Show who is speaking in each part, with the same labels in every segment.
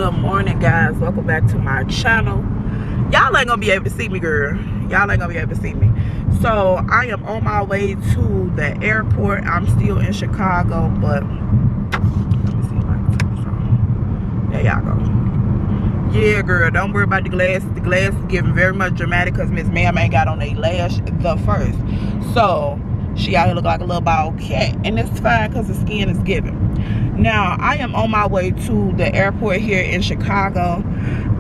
Speaker 1: Good morning, guys. Welcome back to my channel. Y'all ain't gonna be able to see me, girl. Y'all ain't gonna be able to see me. So I am on my way to the airport. I'm still in Chicago, but let me see if I can turn this on. There y'all go. Yeah, girl, don't worry about the glass. The glass is giving very much dramatic because Miss Ma'am ain't got on a lash the first. So she out here look like a little bald cat, and it's fine because the skin is giving. Now I am on my way to the airport here in Chicago.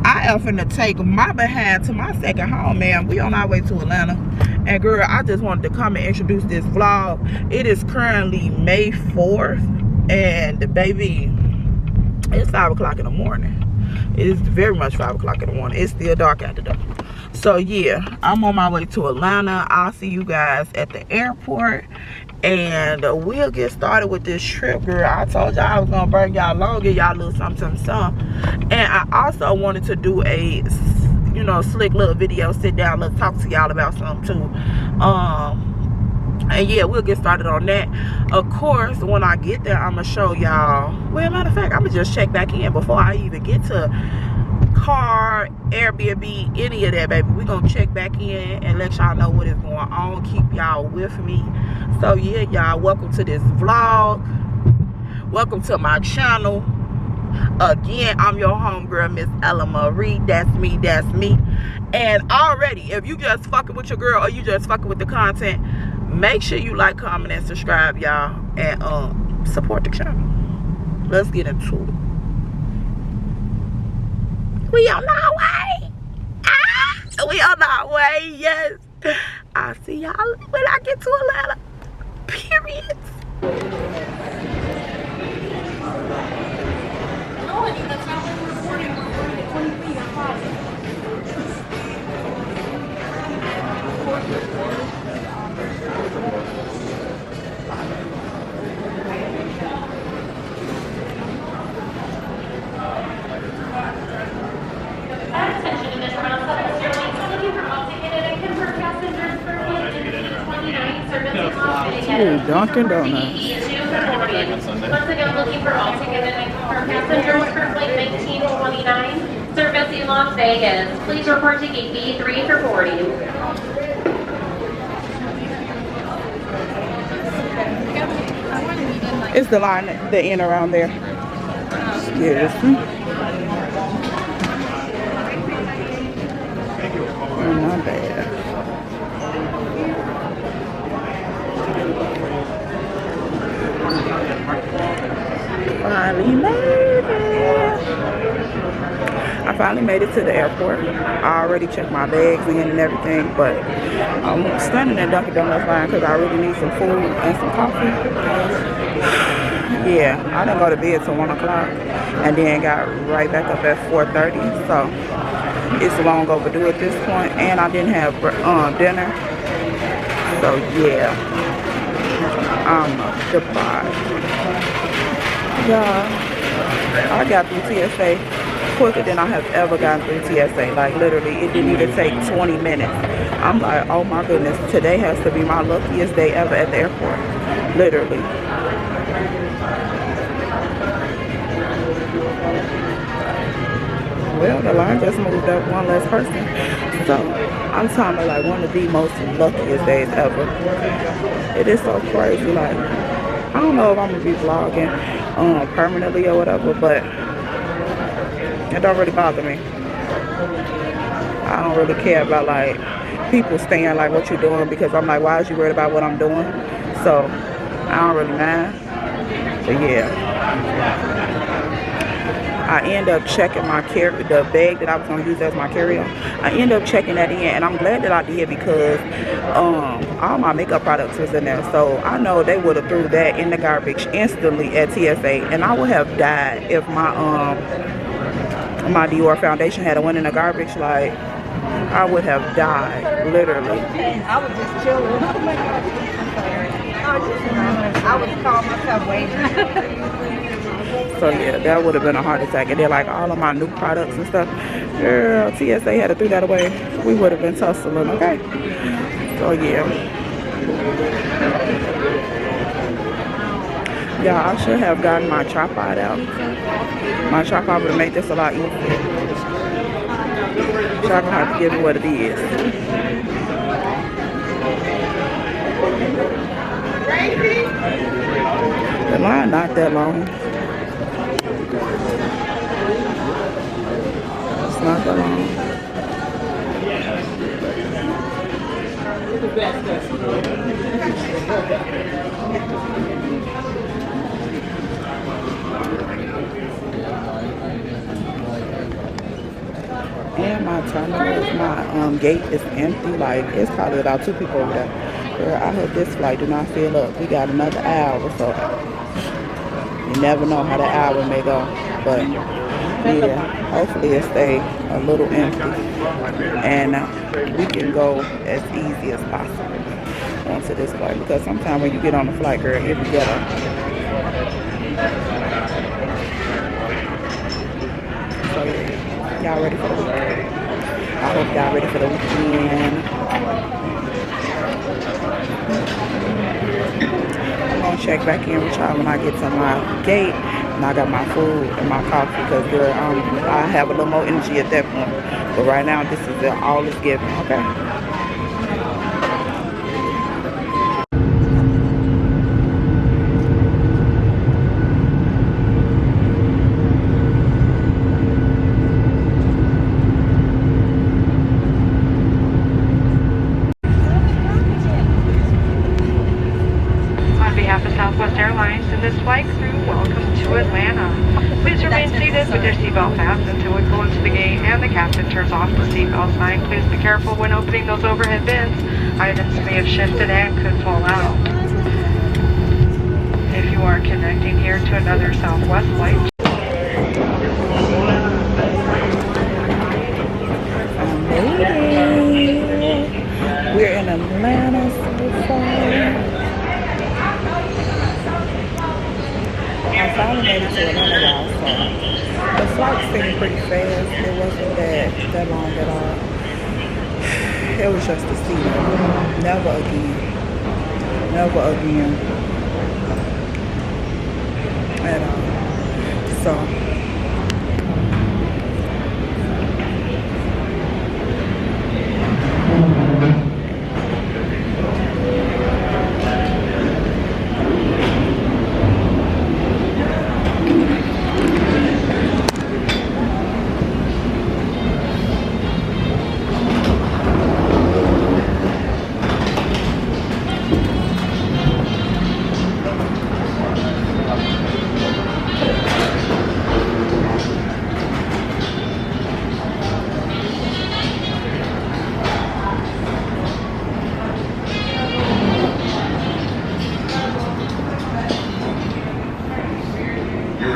Speaker 1: I am finna take my behind to my second home, man. We on our way to Atlanta. And girl, I just wanted to come and introduce this vlog. It is currently May 4th. And baby, it's 5 o'clock in the morning. It is very much 5 o'clock in the morning. It's still dark out the door. So yeah, I'm on my way to Atlanta. I'll see you guys at the airport. And we'll get started with this trip, girl. I told y'all I was gonna bring y'all along, give y'all a little something. And I also wanted to do a, you know, slick little video, sit down, let's talk to y'all about something too. And yeah, we'll get started on that. Of course, when I get there, I'm gonna show y'all. Well, matter of fact, I'm gonna just check back in before I even get to car, Airbnb, any of that, baby. We're gonna check back in and let y'all know what is going on. Keep y'all with me. So yeah, y'all, welcome to this vlog. Welcome to my channel. Again, I'm your homegirl, Miss Ella Marie. That's me, that's me. And already, if you just fucking with your girl or you just fucking with the content, make sure you like, comment, and subscribe, y'all, and support the channel. Let's get into it. We on our way. We on our way, yes. I'll see y'all when I get to Atlanta. Period. Dunkin' Donuts.
Speaker 2: Once again, looking for all ticketed and confirmed passengers for flight 1929, servicing Las Vegas. Please report to gate B3 for boarding.
Speaker 1: It's the line that end around there. Yes. Not bad. Finally made it. I finally made it to the airport. I already checked my bags in and everything, but I'm standing in Dunkin' Donuts line because I really need some food and some coffee. Yeah, I didn't go to bed till 1 o'clock and then got right back up at 4:30. So it's long overdue at this point, and I didn't have dinner. So yeah, I'm deprived. Yeah, I got through TSA quicker than I have ever gotten through TSA. Like literally, it didn't even take 20 minutes. I'm like, oh my goodness, today has to be my luckiest day ever at the airport. Literally. Well, the line just moved up one less person. So I'm talking about like one of the most luckiest days ever. It is so crazy. Like, I don't know if I'm gonna be vlogging permanently or whatever, but it don't really bother me. I don't really care about like people staying like what you're doing, because I'm like, why is you worried about what I'm doing? So I don't really mind. But yeah, I end up checking my the bag that I was gonna use as my carry-on. I end up checking that in, and I'm glad that I did, because all my makeup products was in there. So I know they would have threw that in the garbage instantly at TSA, and I would have died if my my Dior foundation had went in the garbage. Like, I would have died, literally.
Speaker 3: I was just chilling. I would call myself waiting.
Speaker 1: So yeah, that would have been a heart attack. And then like all of my new products and stuff, girl, TSA had to throw that away. We would have been tussling, okay? So yeah. Yeah, I should have gotten my tripod out. My tripod would have made this a lot easier. So I'm gonna have to give it what it is. The line not that long. It's not that long. And my terminal, my gate is empty. Like, it's probably about 2 people over there. Girl, I hope this flight do not fill up. We got another hour, so you never know how the hour may go. But yeah, hopefully it stay a little empty, and we can go as easy as possible onto this flight. Because sometimes when you get on the flight, girl, it be ghetto. So yeah, y'all ready for the weekend? I hope y'all ready for the weekend. I'm gonna check back in with y'all when I get to my gate and I got my food and my coffee, because girl, I have a little more energy at that point. But right now, this is all it's giving, okay?
Speaker 4: Please remain seated with your seatbelt fastened until we pull into the gate and the captain turns off the seatbelt sign. Please be careful when opening those overhead bins. Items may have shifted and could fall out. If you are connecting here to another Southwest flight,
Speaker 1: we're in Atlanta so far. I finally made it to Atlanta, y'all, so the flight seemed pretty fast. It wasn't that long at all. It was just a seat. Never again. Never again. At all. So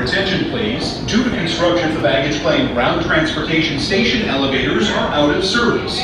Speaker 5: Attention please. Due to construction, the baggage claim ground transportation station elevators are out of service.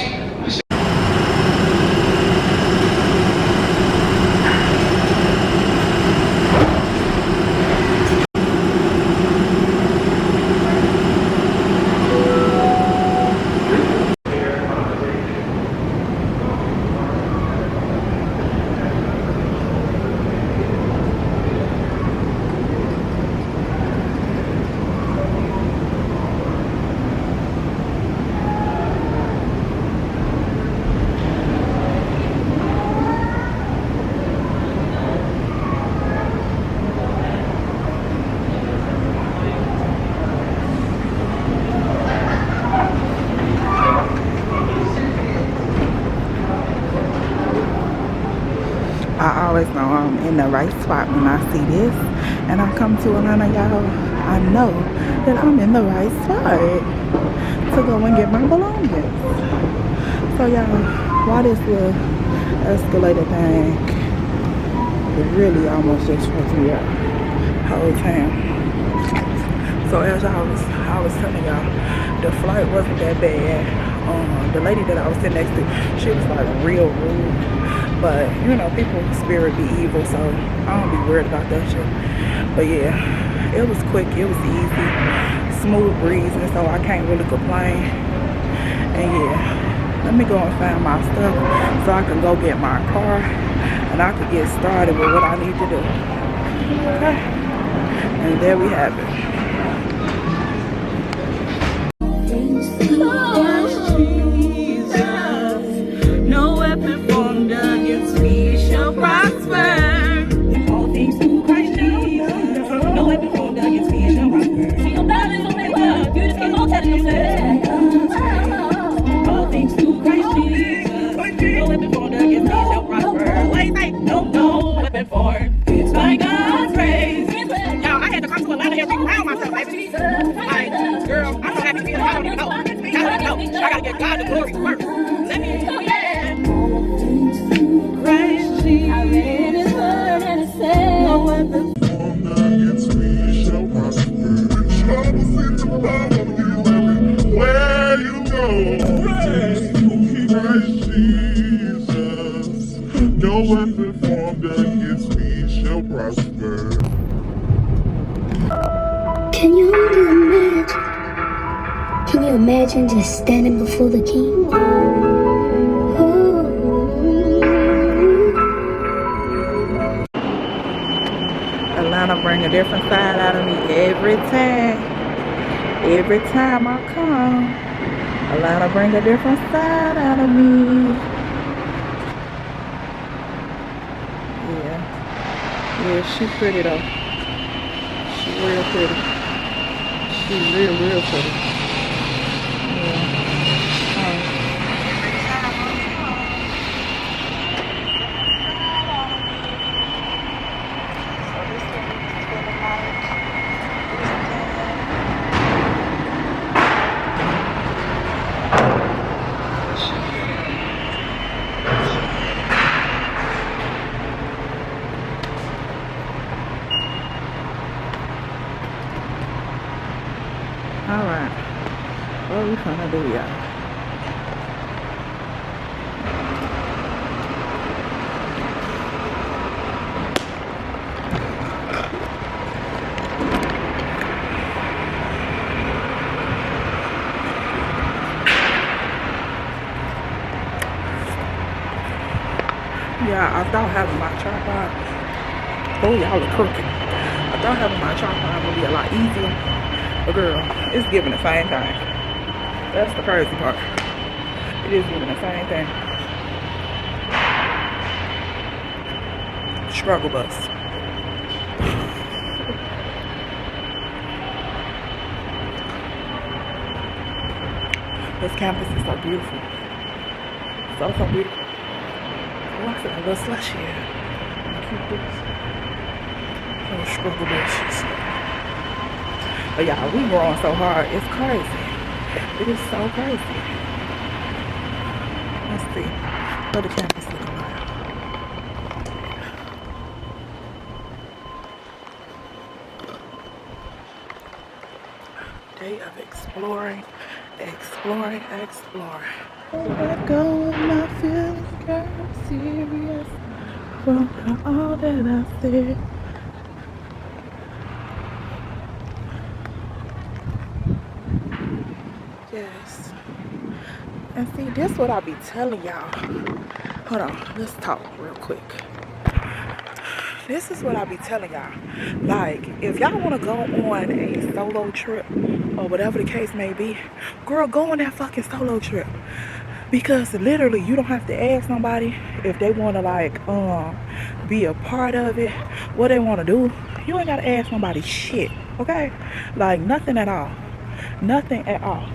Speaker 1: I always know I'm in the right spot when I see this, and I come to Atlanta, y'all. I know that I'm in the right spot to go and get my belongings. So y'all, why this little escalator thing, it really almost just fucked me up the whole time. So as I was telling y'all, the flight wasn't that bad. The lady that I was sitting next to, she was like real rude. But, you know, people's spirit be evil, so I don't be worried about that shit. But yeah, it was quick, it was easy, smooth breeze, and so I can't really complain. And yeah, let me go and find my stuff so I can go get my car and I can get started with what I need to do. Okay. And there we have it. No weapon formed against me shall prosper. All things through Christ Jesus. No weapon formed against me shall prosper. See your body, so they love. You just keep on telling yourself. All things through Christ Jesus. No weapon formed against me shall prosper. Wait, no weapon formed. It's by God's grace. Y'all, I had to come to Atlanta and reground myself, baby. Like, girl, I'm so happy to be here. I don't even know. I gotta give God the glory first. Let me know, yeah. Christ Jesus. I read his word and it said, no weapon formed against me shall prosper. Troubles in the bottom, where you go. Christ Jesus. No weapon formed against me shall prosper.
Speaker 6: Can you imagine? Can you imagine just standing before the king?
Speaker 1: Atlanta bring a different side out of me every time. Every time I come, Atlanta bring a different side out of me. Yeah, she pretty though. She real pretty. She real pretty. Alright, what are we gonna do, y'all? Yeah, I thought having my tripod, oh y'all are crooked. I thought having my tripod would be a lot easier. But girl, it's giving the same thing. That's the crazy part. It is giving the same thing. Struggle bus. This campus is so beautiful. So beautiful. Oh, I feel a little slushy here. Keep this. Little struggle buses. But y'all, we growing so hard. It's crazy. It is so crazy. Let's see. What the campus looking like. Day of exploring. Let go of my feelings, girl. I'm serious. From all that I said. Yes. And see, this is what I be telling y'all. Hold on, let's talk real quick. This is what I be telling y'all. Like, if y'all want to go on a solo trip or whatever the case may be, girl, go on that fucking solo trip. Because literally, you don't have to ask nobody if they want to like be a part of it, what they want to do. You ain't got to ask nobody shit, okay? Like, nothing at all. Nothing at all.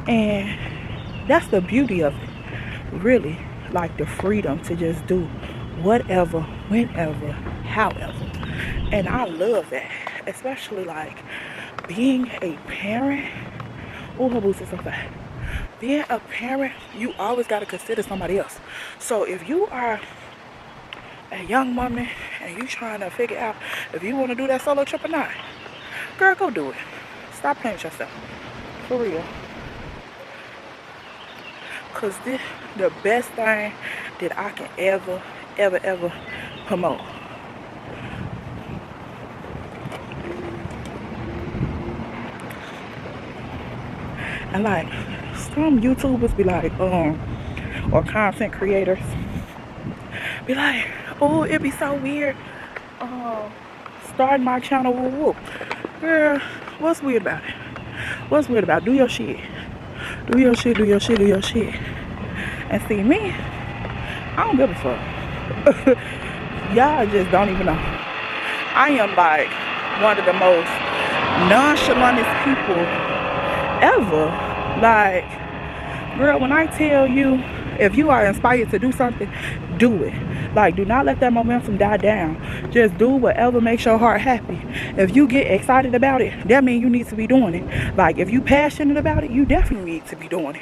Speaker 1: And that's the beauty of it, really. Like, the freedom to just do whatever, whenever, however. And I love that, especially like being a parent. Oh, her boots are so fat. Being a parent, you always got to consider somebody else. So if you are a young woman and you trying to figure out if you want to do that solo trip or not, girl, go do it. Stop playing with yourself, for real. Cause this the best thing that I can ever promote. And like, some YouTubers be like, or content creators be like, oh, it'd be so weird starting my channel. Woo woo. Girl, what's weird about it? What's weird about it? Do your shit. Do your shit, do your shit, do your shit. And see me, I don't give a fuck. Y'all just don't even know. I am like one of the most nonchalantest people ever. Like, girl, when I tell you, if you are inspired to do something, do it. Like, do not let that momentum die down. Just do whatever makes your heart happy. If you get excited about it, that means you need to be doing it. Like, if you passionate about it, you definitely need to be doing it.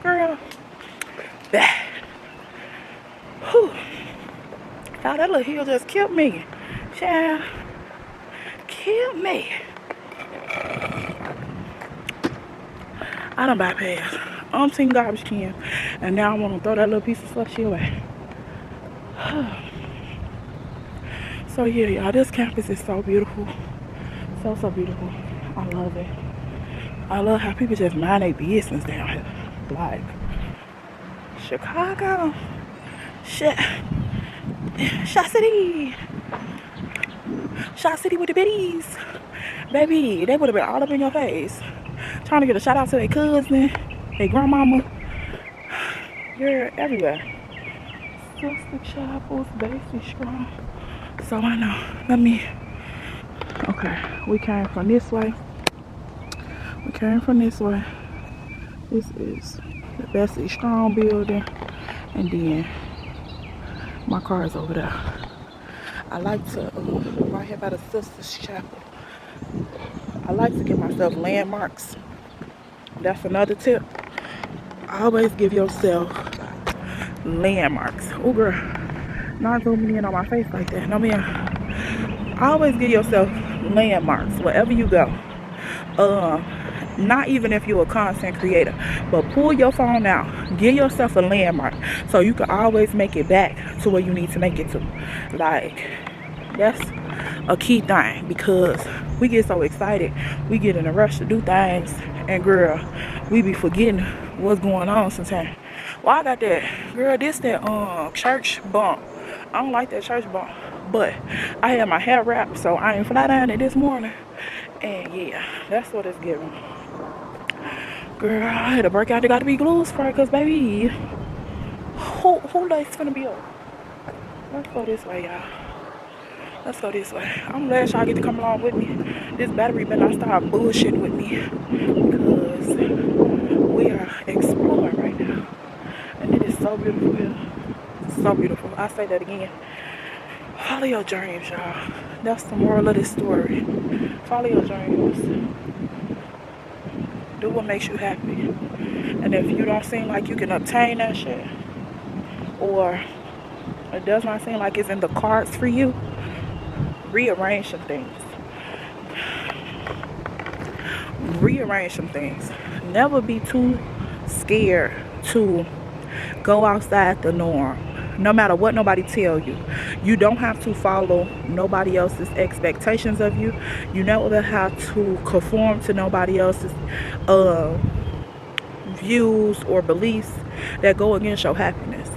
Speaker 1: Girl, that. Whew. Y'all, that little hill just killed me. Child, killed me. I done bypassed umpteen garbage can, and now I want to throw that little piece of slushy away. So yeah, y'all, this campus is so beautiful. So beautiful. I love it. I love how people just mind their business down here. Like, Chicago. Shot City. Shot City with the biddies. Baby, they would have been all up in your face. Trying to get a shout out to their cousin, their grandmama. You're everywhere. Sister Chapels, Basic Strong. So I know. Let me. Okay, we came from this way. We came from this way. This is the Basic Strong building. And then my car is over there. I like to, right here by the Sister's Chapel, I like to give myself landmarks. That's another tip. Always give yourself landmarks. Oh girl, not zooming in on my face like that. No man. Always give yourself landmarks wherever you go. Not even if you're a content creator, but pull your phone out, give yourself a landmark so you can always make it back to where you need to make it to. Like, that's a key thing, because we get so excited, we get in a rush to do things, and girl, we be forgetting what's going on sometimes. Well, I got that, girl, that church bump. I don't like that church bump, but I had my hair wrapped, so I ain't fly down it this morning. And yeah, that's what it's giving. Girl, I had to break out. They got to be glue spray, because baby, who lights finna be up? Let's go this way, y'all. Let's go this way. I'm glad y'all get to come along with me. This battery better not start bullshitting with me, because we are exploring right now, and it is so beautiful here. So beautiful. I say that again. Follow your dreams, y'all. That's the moral of this story. Follow your dreams. Do what makes you happy. And if you don't seem like you can obtain that shit, or it does not seem like it's in the cards for you, rearrange some things. Rearrange some things. Never be too scared to go outside the norm. No matter what nobody tell you. You don't have to follow nobody else's expectations of you. You never have to conform to nobody else's views or beliefs that go against your happiness.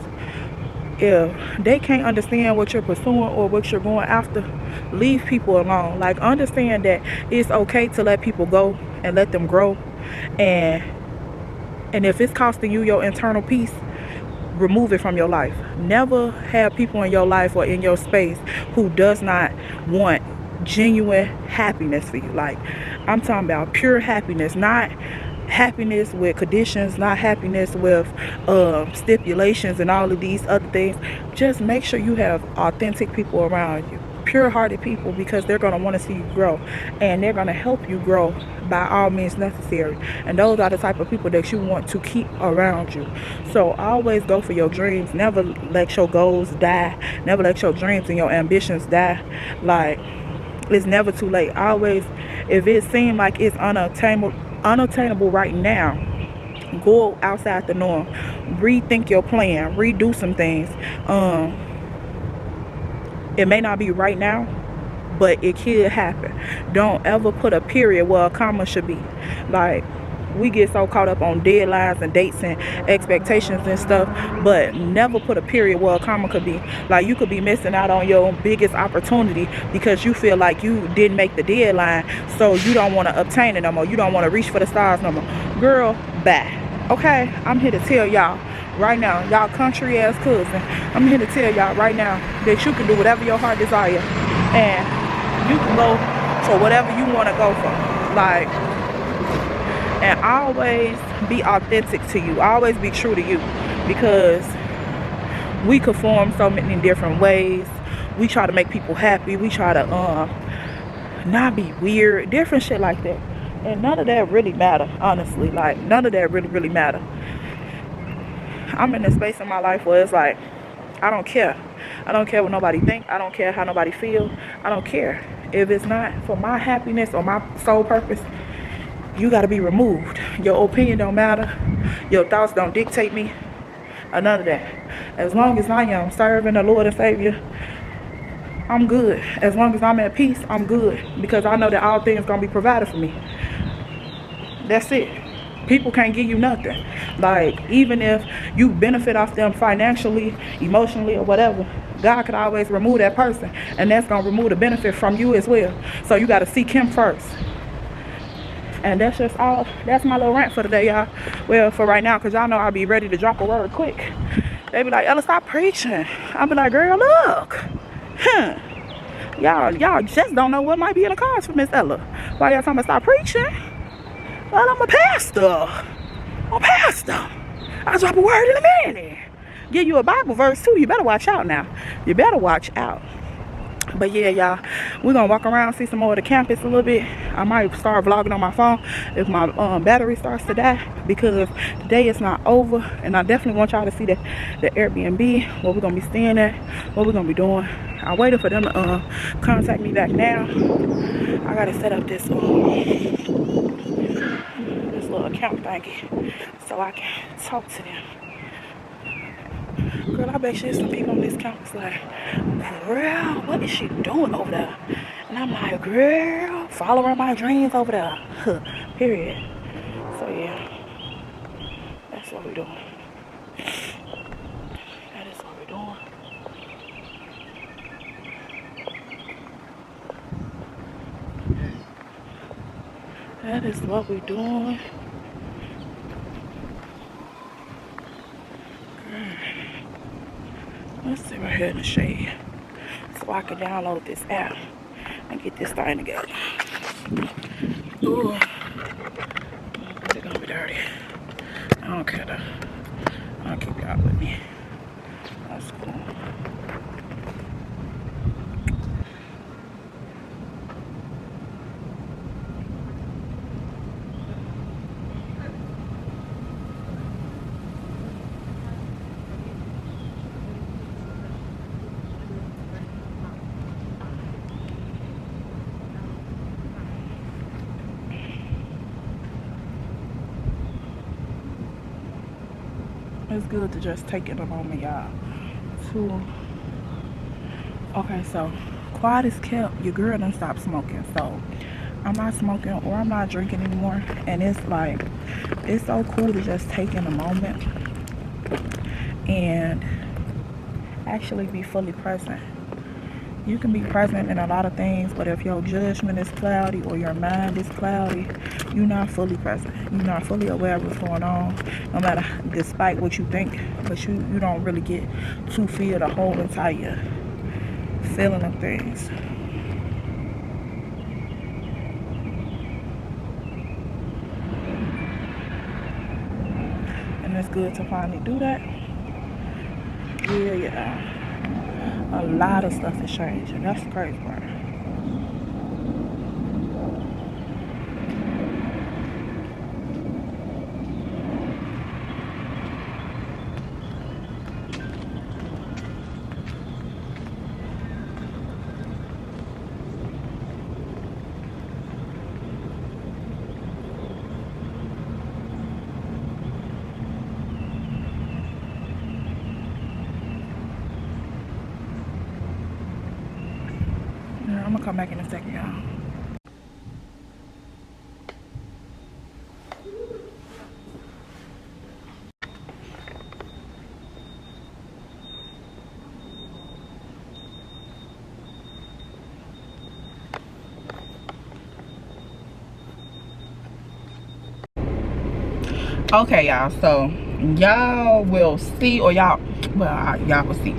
Speaker 1: If they can't understand what you're pursuing or what you're going after, leave people alone. Like, understand that it's okay to let people go and let them grow. And if it's costing you your internal peace, remove it from your life. Never have people in your life or in your space who does not want genuine happiness for you. Like, I'm talking about pure happiness, not happiness with conditions, not happiness with stipulations and all of these other things. Just make sure you have authentic people around you, pure-hearted people, because they're going to want to see you grow, and they're going to help you grow by all means necessary. And those are the type of people that you want to keep around you. So always go for your dreams. Never let your goals die. Never let your dreams and your ambitions die. Like, it's never too late. Always, if it seems like it's unattainable right now, go outside the norm. Rethink your plan. Redo some things. It may not be right now, but it could happen. Don't ever put a period where a comma should be. Like, we get so caught up on deadlines and dates and expectations and stuff, but never put a period where a comma could be. Like, you could be missing out on your biggest opportunity because you feel like you didn't make the deadline, so you don't want to obtain it no more. You don't want to reach for the stars no more. Girl, bye. Okay, I'm here to tell y'all right now, y'all country ass cousin, I'm here to tell y'all right now that you can do whatever your heart desire, and you can go for whatever you want to go for. Like, and always be authentic to you. Always be true to you, because we conform so many different ways. We try to make people happy. We try to not be weird, different shit like that. And none of that really matter, honestly. Like, none of that really matter. I'm in a space in my life where it's like, I don't care. I don't care what nobody think. I don't care how nobody feel. I don't care. If it's not for my happiness or my sole purpose, you got to be removed. Your opinion don't matter. Your thoughts don't dictate me. Or none of that. As long as I am serving the Lord and Savior, I'm good. As long as I'm at peace, I'm good. Because I know that all things going to be provided for me. That's it. People can't give you nothing. Like, even if you benefit off them financially, emotionally, or whatever, God could always remove that person. And that's going to remove the benefit from you as well. So you got to seek him first. And that's just all. That's my little rant for today, y'all. Well, for right now, because y'all know I'll be ready to drop a word quick. They be like, Ella, stop preaching. I'll be like, girl, look. Y'all just don't know what might be in the cards for Miss Ella. Why y'all talking about stop preaching? Well, I'm a pastor. I'm a pastor. I'll drop a word in a minute. Give you a Bible verse, too. You better watch out now. You better watch out. But yeah, y'all, we're gonna walk around, see some more of the campus a little bit. I might start vlogging on my phone if my battery starts to die, because the day is not over. And I definitely want y'all to see the Airbnb, where we're gonna be staying at, what we're gonna be doing. I'm waiting for them to contact me back now. I gotta set up this little account thingy so I can talk to them. Girl, I bet there's some people on this campus like, girl, what is she doing over there? And I'm like, girl, following my dreams over there. Huh, period. So yeah, that's what we're doing. That is what we're doing. That is what we're doing. Let's sit right here in the shade so I can download this app and get this thing together. Ooh, it's gonna be dirty. I don't care though. I'll keep y'all with me. That's cool. It's good to just take it a moment, y'all. Okay, so quiet is kept. Your girl done stopped smoking, so I'm not smoking or I'm not drinking anymore. And it's like, it's so cool to just take in a moment and actually be fully present. You can be present in a lot of things, but if your judgment is cloudy or your mind is cloudy, you're not fully present. You're not fully aware of what's going on, no matter, despite what you think, but you don't really get to feel the whole entire feeling of things. And it's good to finally do that. Yeah. A lot of stuff is changing. That's the crazy part. I'm gonna come back in a second, y'all. Okay, y'all, so y'all will see, or y'all will see.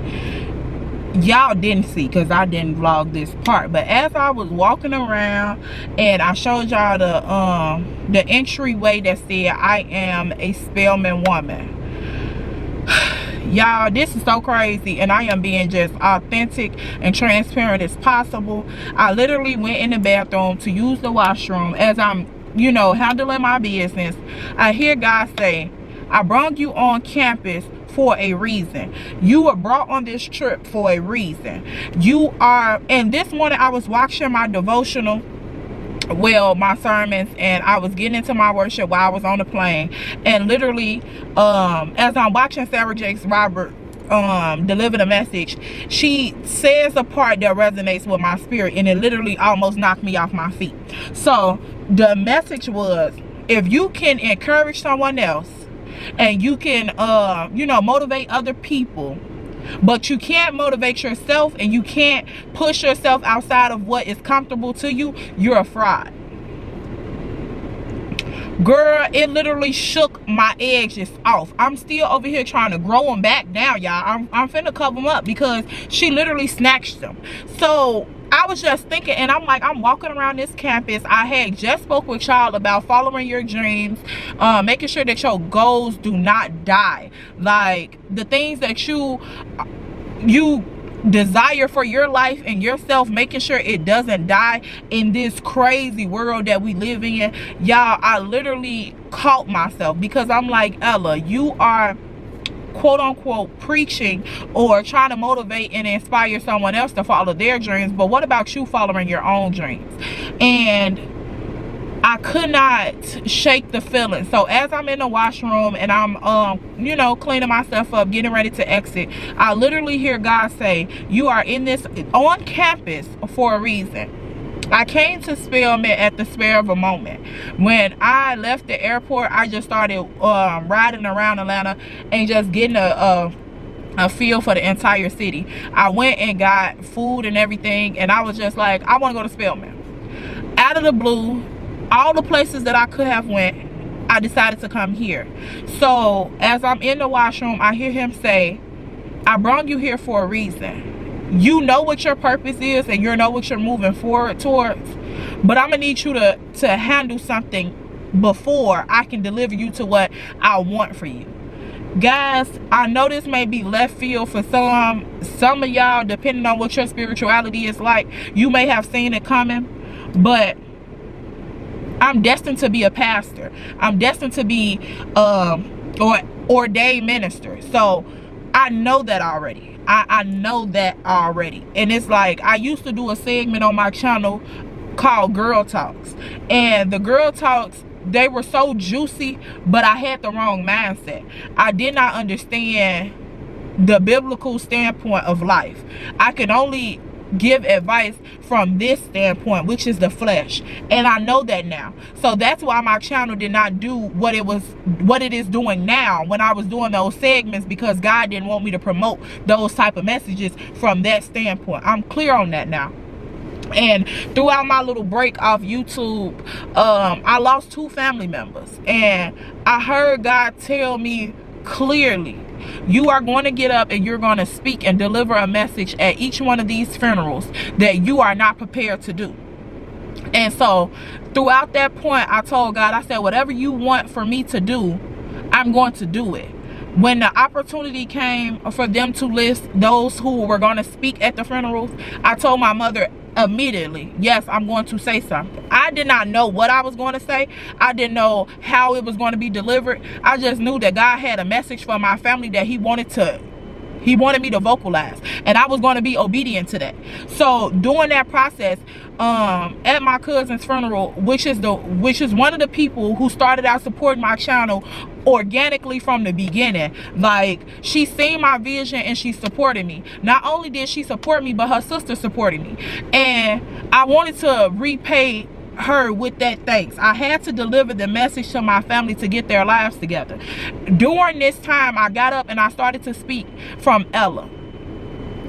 Speaker 1: Y'all didn't see because I didn't vlog this part, but as I was walking around and I showed y'all the entryway that said I am a Spelman woman. Y'all, this is so crazy, and I am being just authentic and transparent as possible. I literally went in the bathroom to use the washroom as I'm, you know, handling my business. I hear God say, I brought you on campus for a reason. You were brought on this trip for a reason. You are, and this morning I was watching my devotional, well, my sermons, and I was getting into my worship while I was on the plane, and literally as I'm watching Sarah Jakes Robert deliver the message, she says a part that resonates with my spirit, and it literally almost knocked me off my feet. So the message was, if you can encourage someone else and you can you know, motivate other people, but you can't motivate yourself and you can't push yourself outside of what is comfortable to you, you're a fraud. Girl, it literally shook my edges off. I'm still over here trying to grow them back now, y'all. I'm finna cover them up because she literally snatched them. So I was just thinking, and I'm like, I'm walking around this campus. I had just spoke with y'all about following your dreams, making sure that your goals do not die. Like the things that you desire for your life and yourself, making sure it doesn't die in this crazy world that we live in. Y'all, I literally caught myself because I'm like, Ella, you are quote unquote preaching or trying to motivate and inspire someone else to follow their dreams, but what about you following your own dreams? And I could not shake the feeling. So as I'm in the washroom and I'm you know, cleaning myself up, getting ready to exit, I literally hear God say, you are in this on campus for a reason. I came to Spelman at the spur of a moment. When I left the airport, I just started riding around Atlanta and just getting a feel for the entire city. I went and got food and everything, and I was just like, I want to go to Spelman. Out of the blue, all the places that I could have went, I decided to come here. So as I'm in the washroom, I hear him say, I brought you here for a reason. You know what your purpose is and you know what you're moving forward towards, but I'm gonna need you to handle something before I can deliver you to what I want for you. Guys, I know this may be left field for some of y'all, depending on what your spirituality is like. You may have seen it coming, but I'm destined to be a pastor. I'm destined to be or ordained minister. So I know that already. I know that already. And it's like, I used to do a segment on my channel called Girl Talks, and the Girl Talks, they were so juicy, but I had the wrong mindset. I did not understand the biblical standpoint of life. I could only give advice from this standpoint, which is the flesh, and I know that now. So that's why my channel did not do what it is doing now when I was doing those segments, because God didn't want me to promote those type of messages from that standpoint. I'm clear on that now. And throughout my little break off YouTube, I lost 2 family members, and I heard God tell me clearly, you are going to get up and you're going to speak and deliver a message at each one of these funerals that you are not prepared to do. And so throughout that point, I told God, I said, whatever you want for me to do, I'm going to do it. When the opportunity came for them to list those who were going to speak at the funerals, I told my mother immediately, yes, I'm going to say something. I did not know what I was going to say. I didn't know how it was going to be delivered. I just knew that God had a message for my family that he wanted me to vocalize, and I was going to be obedient to that. So during that process, at my cousin's funeral, which is one of the people who started out supporting my channel organically from the beginning, like, she seen my vision and she supported me. Not only did she support me, but her sister supported me, and I wanted to repay her with that thanks. I had to deliver the message to my family to get their lives together. During this time, I got up and I started to speak from Ella.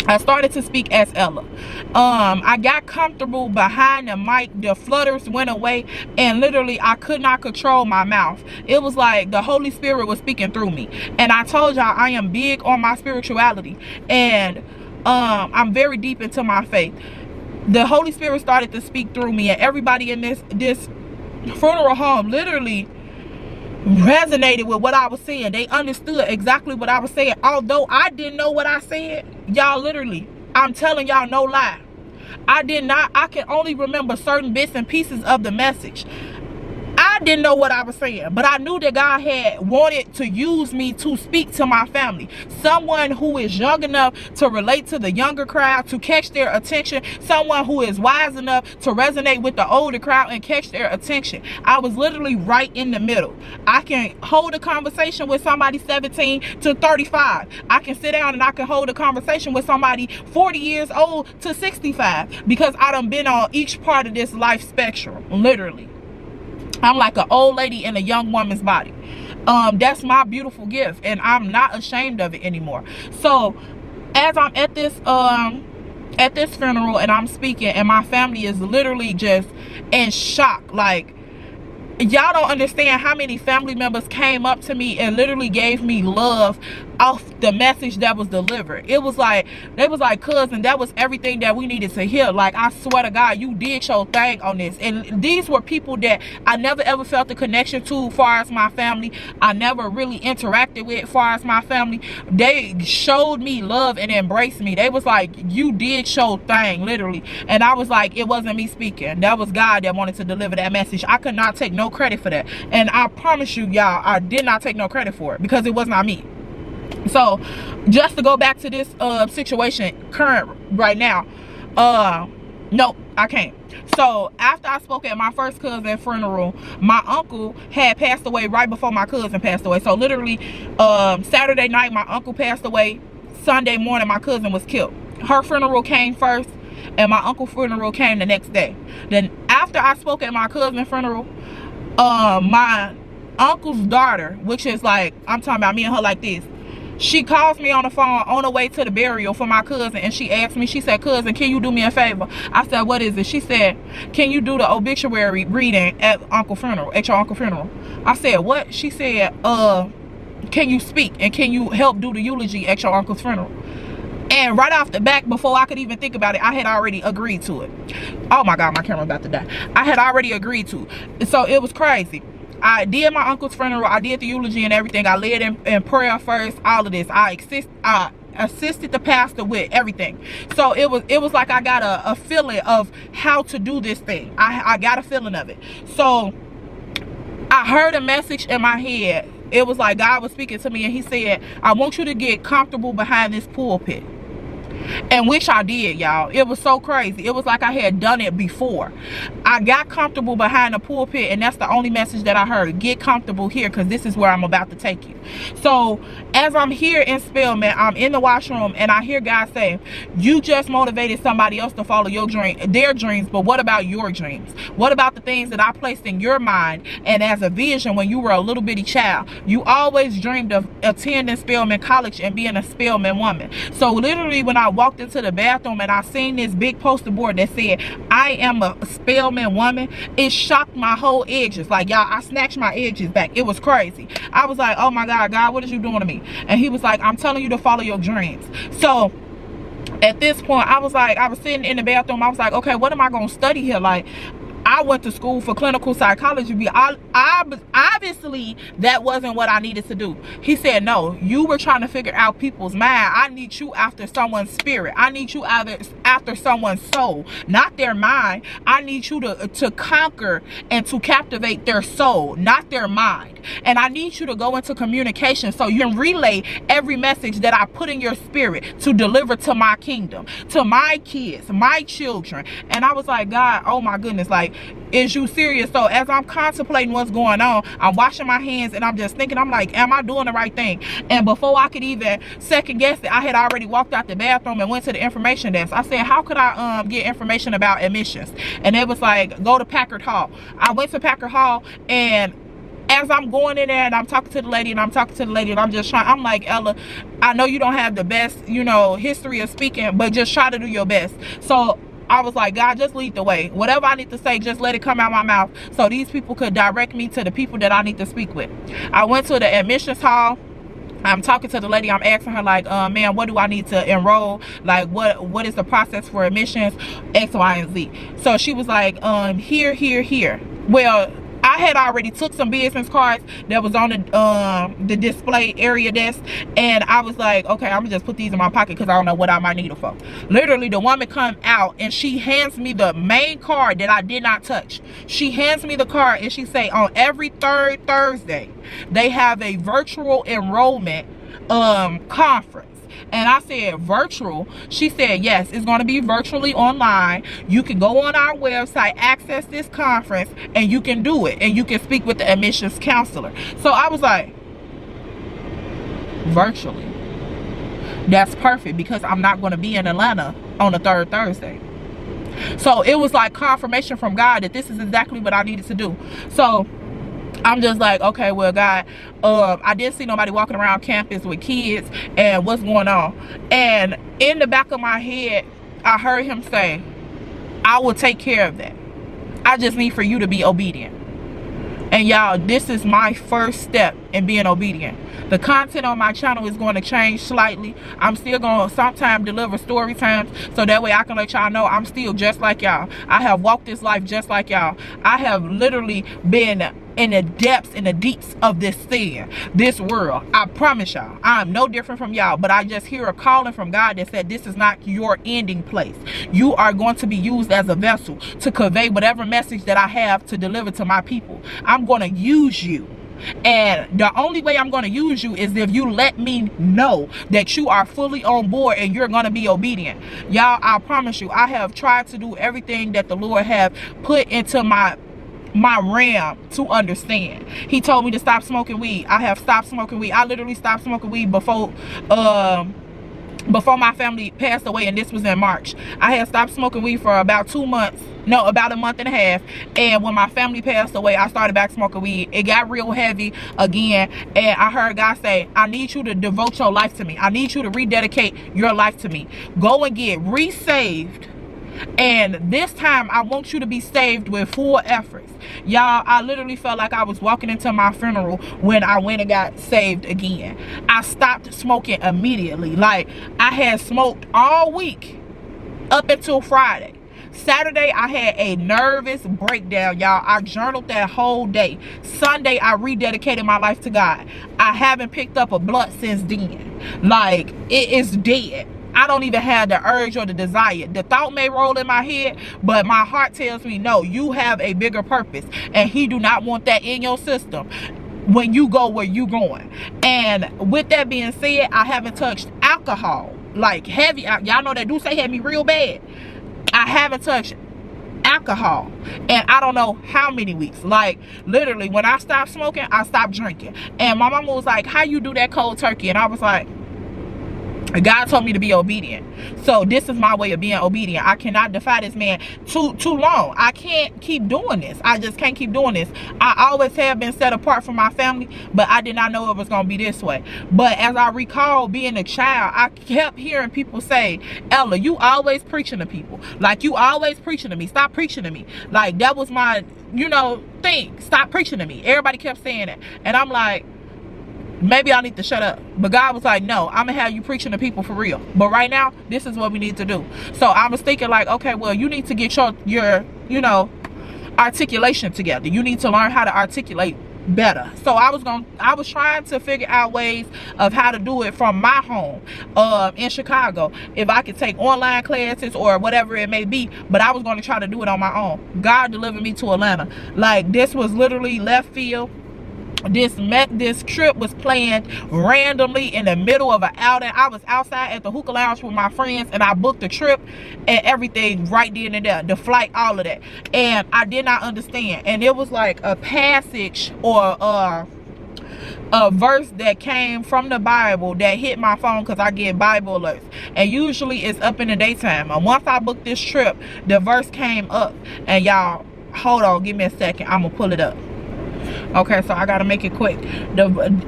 Speaker 1: I started to speak as Ella. I got comfortable behind the mic. The flutters went away, and literally I could not control my mouth. It was like the Holy Spirit was speaking through me. And I told y'all I am big on my spirituality, and I'm very deep into my faith. The Holy Spirit started to speak through me, and everybody in this funeral home literally resonated with what I was saying. They understood exactly what I was saying, although I didn't know what I said. Y'all, literally, I'm telling y'all, no lie, I can only remember certain bits and pieces of the message. I didn't know what I was saying, but I knew that God had wanted to use me to speak to my family. Someone who is young enough to relate to the younger crowd, to catch their attention. Someone who is wise enough to resonate with the older crowd and catch their attention. I was literally right in the middle. I can hold a conversation with somebody 17 to 35. I can sit down and I can hold a conversation with somebody 40 years old to 65, because I done been on each part of this life spectrum, literally. I'm like an old lady in a young woman's body. That's my beautiful gift, and I'm not ashamed of it anymore. So as I'm at this funeral and I'm speaking, and my family is literally just in shock. Like, y'all don't understand how many family members came up to me and literally gave me love off the message that was delivered. It was like, they was like, cousin, that was everything that we needed to hear. Like, I swear to God, you did your thing on this. And these were people that I never ever felt the connection to as far as my family. I never really interacted with as far as my family. They showed me love and embraced me. They was like, you did your thing, literally. And I was like, it wasn't me speaking. That was God that wanted to deliver that message. I could not take no credit for that. And I promise you, y'all, I did not take no credit for it, because it was not me. So just to go back to this situation current right now, nope, I can't. So after I spoke at my first cousin's funeral, my uncle had passed away right before my cousin passed away. So literally Saturday night my uncle passed away. Sunday morning my cousin was killed. Her funeral came first, and my uncle's funeral came the next day. Then after I spoke at my cousin's funeral, my uncle's daughter, which is like, I'm talking about me and her like this, she calls me on the phone on the way to the burial for my cousin, and she asked me, she said, cousin, can you do me a favor? I said, what is it? She said, can you do the obituary reading at your uncle's funeral? I said, what? She said, can you speak, and can you help do the eulogy at your uncle's funeral? And right off the back, before I could even think about it, I had already agreed to it. Oh my God, my camera about to die. I had already agreed to it. So it was crazy. I did my uncle's funeral. I did the eulogy and everything. I led in prayer first, all of this. I assisted the pastor with everything. So it was like I got a feeling of how to do this thing. I got a feeling of it. So I heard a message in my head. It was like God was speaking to me, and he said, I want you to get comfortable behind this pulpit. And which I did, y'all. It was so crazy. It was like I had done it before. I got comfortable behind the pulpit, and that's the only message that I heard. Get comfortable here, because this is where I'm about to take you. So as I'm here in Spelman, I'm in the washroom, and I hear God say, you just motivated somebody else to follow their dreams, but what about your dreams? What about the things that I placed in your mind and as a vision when you were a little bitty child? You always dreamed of attending Spelman College and being a Spelman woman. So literally when I walked into the bathroom and I seen this big poster board that said, I am a Spelman woman, it shocked my whole edges. Like, y'all, I snatched my edges back. It was crazy. I was like, oh my God, God, what is you doing to me? And he was like, I'm telling you to follow your dreams. So at this point, I was sitting in the bathroom. I was like, okay, what am I going to study here? Like, I went to school for clinical psychology. Obviously, that wasn't what I needed to do. He said, no, you were trying to figure out people's mind. I need you after someone's spirit. I need you after someone's soul, not their mind. I need you to conquer and to captivate their soul, not their mind. And I need you to go into communication so you can relay every message that I put in your spirit to deliver to my kingdom, to my kids, my children. And I was like, God, oh my goodness, like, is you serious? So as I'm contemplating what's going on, I'm washing my hands and I'm just thinking, I'm like, am I doing the right thing? And before I could even second guess it, I had already walked out the bathroom and went to the information desk. I said, how could I get information about admissions? And it was like, go to Packard Hall. I went to Packard Hall, and As I'm going in there and I'm talking to the lady and I'm just trying, I'm like, Ella, I know you don't have the best, you know, history of speaking, but just try to do your best. So I was like, God, just lead the way. Whatever I need to say, just let it come out my mouth so these people could direct me to the people that I need to speak with. I went to the admissions hall. I'm talking to the lady. I'm asking her, like, ma'am, what do I need to enroll? Like, what is the process for admissions? X, Y, and Z. So she was like, here. Well, I had already took some business cards that was on the display area desk, and I was like, okay, I'm gonna just put these in my pocket because I don't know what I might need it for. Literally, the woman come out and she hands me the main card that I did not touch. She hands me the card and she say, on every third Thursday they have a virtual enrollment conference. And I said, virtual? She said, yes, it's going to be virtually online. You can go on our website, access this conference, and you can do it. And you can speak with the admissions counselor. So I was like, virtually? That's perfect, because I'm not going to be in Atlanta on the third Thursday. So it was like confirmation from God that this is exactly what I needed to do. So I'm just like, okay, well, God, I didn't see nobody walking around campus with kids, and what's going on? And in the back of my head, I heard him say, I will take care of that. I just need for you to be obedient. And y'all, this is my first step in being obedient. The content on my channel is going to change slightly. I'm still going to sometimes deliver story times, so that way I can let y'all know I'm still just like y'all. I have walked this life just like y'all. I have literally been in the depths and the deeps of this sin, this world. I promise y'all, I'm no different from y'all, but I just hear a calling from God that said this is not your ending place. You are going to be used as a vessel to convey whatever message that I have to deliver to my people. I'm going to use you. And the only way I'm going to use you is if you let me know that you are fully on board and you're going to be obedient. Y'all, I promise you, I have tried to do everything that the Lord have put into my realm to understand. He told me to stop smoking weed. I have stopped smoking weed. I literally stopped smoking weed before my family passed away, and this was in March. I had stopped smoking weed for about 2 months. No, about a month and a half. And when my family passed away, I started back smoking weed. It got real heavy again. And I heard God say, I need you to devote your life to me. I need you to rededicate your life to me. Go and get re-saved. And this time, I want you to be saved with full efforts. Y'all, I literally felt like I was walking into my funeral when I went and got saved again. I stopped smoking immediately. Like, I had smoked all week up until Friday. Saturday, I had a nervous breakdown, y'all. I journaled that whole day. Sunday, I rededicated my life to God. I haven't picked up a blunt since then. Like, it is dead. I don't even have the urge or the desire. The thought may roll in my head, but my heart tells me, no, you have a bigger purpose. And he do not want that in your system when you go where you going. And with that being said, I haven't touched alcohol. Like heavy, y'all know that do say had me real bad. I haven't touched alcohol and I don't know how many weeks. Like literally, when I stopped smoking, I stopped drinking. And my mama was like, how you do that cold turkey? And I was like, God told me to be obedient. So this is my way of being obedient. I cannot defy this man too long. I can't keep doing this. I just can't keep doing this. I always have been set apart from my family, but I did not know it was going to be this way. But as I recall being a child, I kept hearing people say, Ella, you always preaching to people. Like, you always preaching to me. Stop preaching to me. Like, that was my, thing. Stop preaching to me. Everybody kept saying it. And I'm like, maybe I need to shut up. But God was like, no, I'm gonna have you preaching to people for real. But right now, this is what we need to do. So I was thinking like, okay, well, you need to get your articulation together. You need to learn how to articulate better. So I was trying to figure out ways of how to do it from my home in Chicago. If I could take online classes or whatever it may be, but I was going to try to do it on my own. God delivered me to Atlanta. Like, this was literally left field. This trip was planned randomly in the middle of an outing. I was outside at the hookah lounge with my friends, and I booked the trip and everything right then and there, the flight, all of that. And I did not understand. And it was like a passage or a verse that came from the Bible that hit my phone, because I get Bible alerts, and usually it's up in the daytime. And once I booked this trip, the verse came up. And y'all, hold on, give me a second, I'm gonna pull it up. Okay, so I gotta make it quick.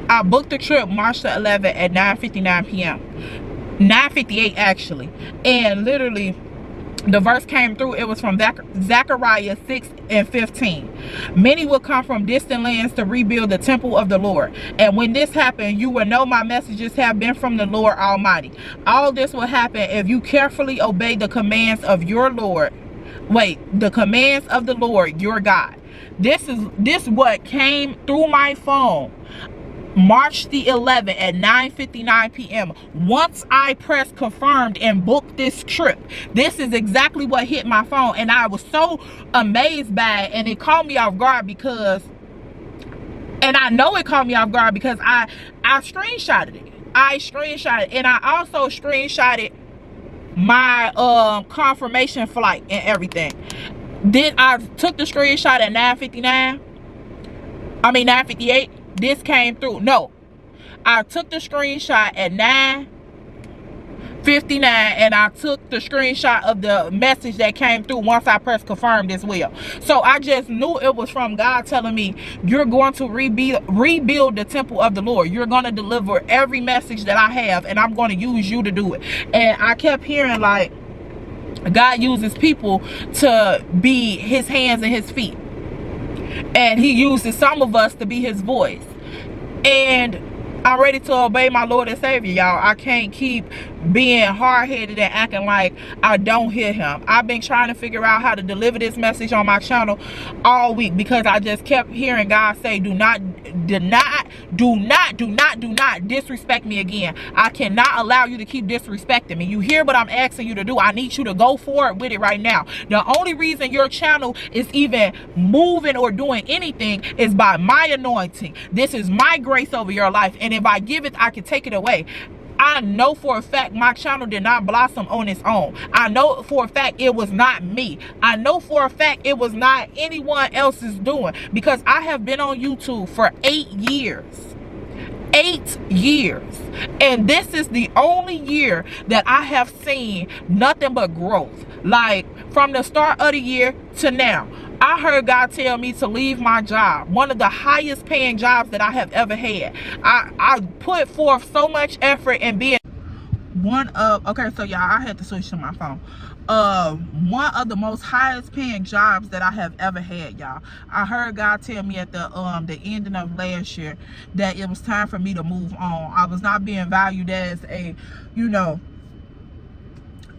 Speaker 1: I booked the trip March the 11th at 9:59 p.m. 9:58 actually, and literally the verse came through. It was from Zechariah 6:15. Many will come from distant lands to rebuild the temple of the Lord. And when this happened, you will know my messages have been from the Lord Almighty. All this will happen if you carefully obey the commands of your Lord. The commands of the Lord your God. This what came through my phone March the 11th at 9:59 p.m. Once I pressed confirmed and booked this trip, this is exactly what hit my phone, and I was so amazed by it, and it caught me off guard because, and I know it caught me off guard because I screenshotted it. And I also screenshotted my confirmation flight and everything. Then I took the screenshot at 9:58. This came through. No, I took the screenshot at 9:59, and I took the screenshot of the message that came through once I pressed confirmed as well. So I just knew it was from God telling me, you're going to rebuild the temple of the Lord. You're going to deliver every message that I have, and I'm going to use you to do it. And I kept hearing like God uses people to be his hands and his feet, and he uses some of us to be his voice. And I'm ready to obey my Lord and Savior, y'all. I can't keep being hard-headed and acting like I don't hear him. I've been trying to figure out how to deliver this message on my channel all week because I just kept hearing God say, do not disrespect me again. I cannot allow you to keep disrespecting me. You hear what I'm asking you to do? I need you to go forward with it right now. The only reason your channel is even moving or doing anything is by my anointing. This is my grace over your life, and if I give it, I can take it away. I know for a fact my channel did not blossom on its own. I know for a fact it was not me. I know for a fact it was not anyone else's doing, because I have been on YouTube for 8 years. 8 years, and this is the only year that I have seen nothing but growth. Like from the start of the year to now, I heard God tell me to leave my job, one of the highest paying jobs that I have ever had. I put forth so much effort in being one of, okay, so y'all, I had to switch to my phone. One of the most highest paying jobs that I have ever had, y'all. I heard God tell me at the ending of last year that it was time for me to move on. I was not being valued as a, you know,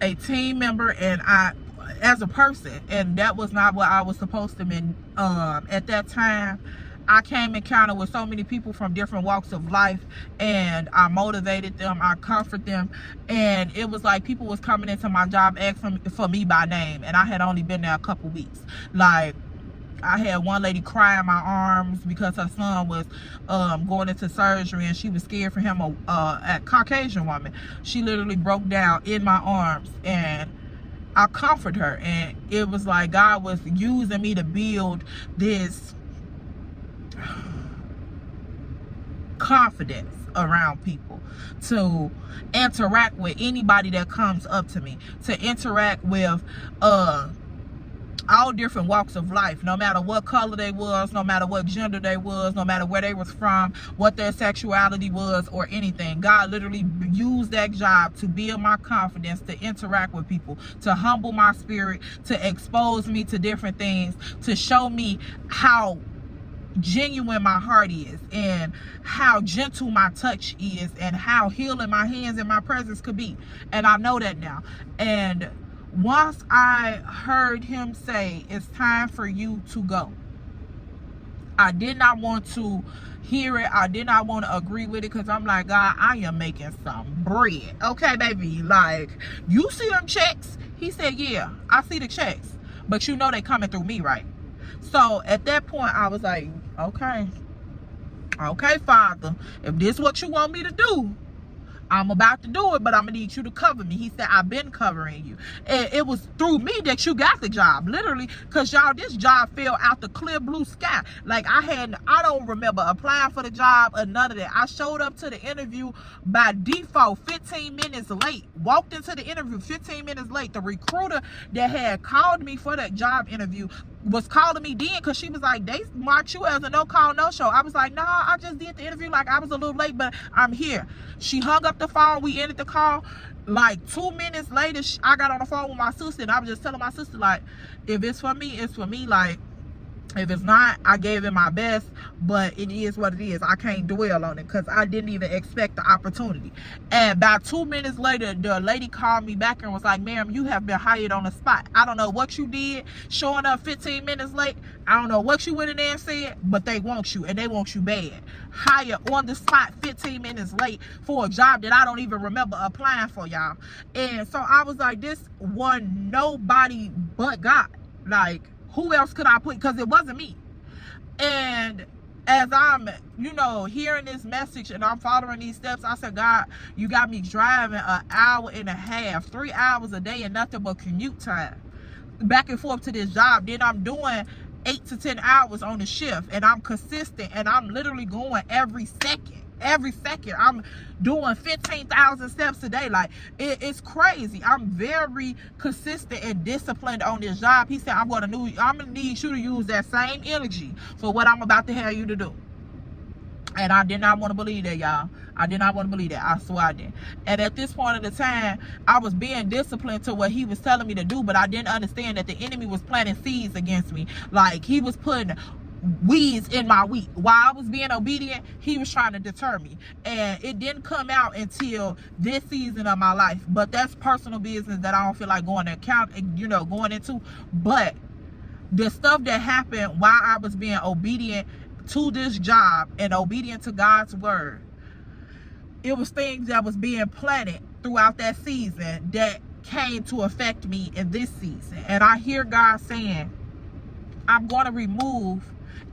Speaker 1: a team member, and as a person, and that was not what I was supposed to be. At that time, I came in encounter with so many people from different walks of life, and I motivated them, I comfort them, and it was like people was coming into my job asking for me by name, and I had only been there a couple weeks. Like, I had one lady cry in my arms because her son was going into surgery, and she was scared for him. A Caucasian woman, she literally broke down in my arms, and I comfort her, and it was like God was using me to build this confidence around people, to interact with anybody that comes up to me, to interact with all different walks of life, no matter what color they was, no matter what gender they was, no matter where they was from, what their sexuality was, or anything. God literally used that job to build my confidence, to interact with people, to humble my spirit, to expose me to different things, to show me how genuine my heart is, and how gentle my touch is, and how healing my hands and my presence could be. And I know that now. And once I heard him say, it's time for you to go, I did not want to hear it. I did not want to agree with it, because I'm like, God, I am making some bread. Okay, baby, like, you see them checks? He said, yeah, I see the checks, but you know they coming through me, right? So at that point, I was like, okay, Father, if this is what you want me to do, I'm about to do it, but I'm gonna need you to cover me. He said, I've been covering you. And it was through me that you got the job, literally, because y'all, this job fell out the clear blue sky. Like, I don't remember applying for the job or none of that. I showed up to the interview by default 15 minutes late, walked into the interview 15 minutes late. The recruiter that had called me for that job interview was calling me then because she was like, they marked you as a no call, no show. I was like, nah, I just did the interview. Like, I was a little late, but I'm here. She hung up the phone. We ended the call. Like 2 minutes later, I got on the phone with my sister, and I was just telling my sister, like, if it's for me, it's for me. Like, if it's not, I gave it my best, but it is what it is. I can't dwell on it because I didn't even expect the opportunity. And about 2 minutes later, the lady called me back and was like, ma'am, you have been hired on the spot. I don't know what you did showing up 15 minutes late. I don't know what you went in there and said, but they want you, and they want you bad. Hired on the spot 15 minutes late for a job that I don't even remember applying for, y'all. And so I was like, this one nobody but God. Like, who else could I put? Because it wasn't me. And as I'm, you know, hearing this message and I'm following these steps, I said, God, you got me driving an hour and a half, 3 hours a day, and nothing but commute time back and forth to this job. Then I'm doing 8 to 10 hours on the shift, and I'm consistent, and I'm literally going every second. I'm doing 15,000 steps a day. Like, it's crazy. I'm very consistent and disciplined on this job. He said, I'm gonna need you to use that same energy for what I'm about to have you to do. And I did not want to believe that, y'all. I did not want to believe that. I swear I did. And at this point in the time, I was being disciplined to what he was telling me to do, but I didn't understand that the enemy was planting seeds against me. Like, he was putting weeds in my wheat. While I was being obedient, he was trying to deter me. And it didn't come out until this season of my life. But that's personal business that I don't feel like going into. But the stuff that happened while I was being obedient to this job and obedient to God's word, it was things that was being planted throughout that season that came to affect me in this season. And I hear God saying, I'm going to remove